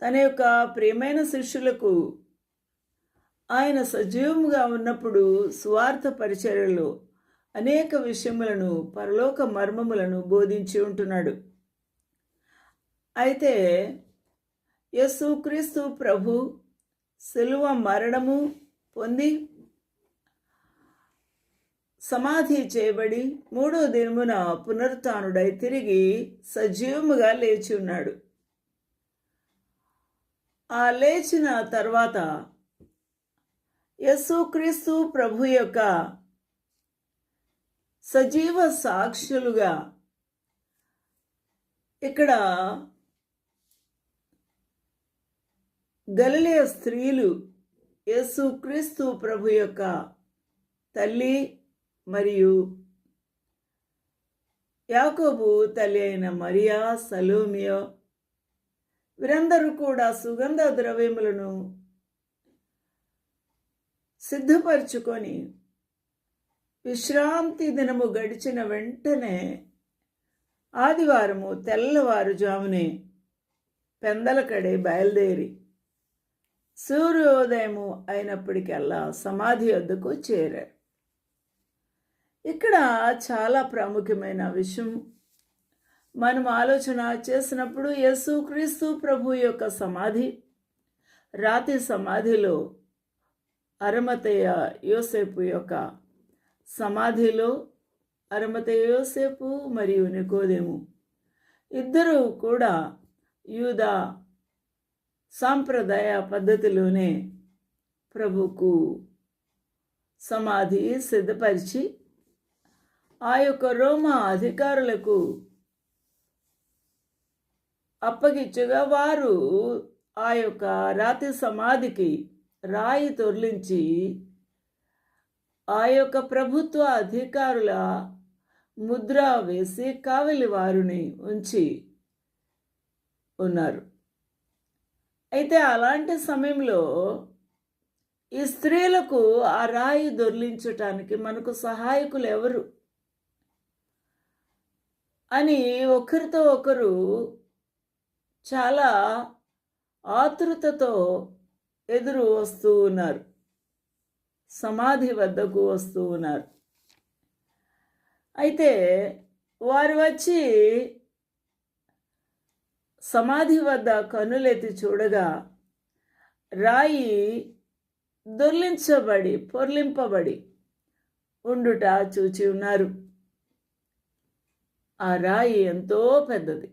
తన యొక్క ప్రియమైన శిష్యులకు ఆయన సజీవముగా ఉన్నప్పుడు స్వార్థ పరిచర్యలో అనేక విషయములను, పరలోక మర్మములను బోధించి ఉంటున్నాడు. అయితే యేసుక్రీస్తు ప్రభు శిలువ మరణము పొంది సమాధి చేయబడి 3వ దినమున పునరుత్థానుడై తిరిగి సజీవముగా లేచి ఉన్నాడు. ఆ లేచిన తర్వాత యేసుక్రీస్తు ప్రభు యొక్క సజీవ సాక్షులుగా ఇక్కడ గలిలయ స్త్రీలు యేసుక్రీస్తు ప్రభు యొక్క తల్లి మరియు యాకోబు తల్లి అయిన మరియా, సలోమియో వీరందరూ కూడా సుగంధ ద్రవ్యములను సిద్ధపరచుకొని విశ్రాంతి దినము గడిచిన వెంటనే ఆదివారము తెల్లవారుజామునే పెందలకడే బయలుదేరి సూర్యోదయము అయినప్పటికల్లా సమాధి వద్దకు చేరారు. ఇక్కడ చాలా ప్రాముఖ్యమైన విషయం మనం ఆలోచన చేసినప్పుడు యేసుక్రీస్తు ప్రభు యొక్క సమాధి, రాతి సమాధిలో అరిమతయ యోసేపు యొక్క సమాధిలో అరిమతయ యోసేపు మరియు నికోదేము ఇద్దరూ కూడా యూదా సాంప్రదాయ పద్ధతిలోనే ప్రభుకు సమాధి సిద్ధపరిచి ఆ యొక్క రోమా అధికారులకు అప్పగించగా వారు ఆ యొక్క రాతి సమాధికి రాయి తొర్లించి ఆ యొక్క ప్రభుత్వ అధికారుల ముద్ర వేసి కావలి వారిని ఉంచి ఉన్నారు. అయితే అలాంటి సమయంలో ఈ స్త్రీలకు ఆ రాయి దొర్లించటానికి మనకు సహాయకులు ఎవరు అని ఒకరితో ఒకరు చాలా ఆతృతతో ఎదురు వస్తూ ఉన్నారు, సమాధి వద్దకు వస్తూ ఉన్నారు. అయితే వారు వచ్చి సమాధి వద్ద కన్నులెత్తి చూడగా రాయి దొర్లించబడి పొర్లింపబడి ఉండుట చూచి ఉన్నారు. ఆ రాయి ఎంతో పెద్దది.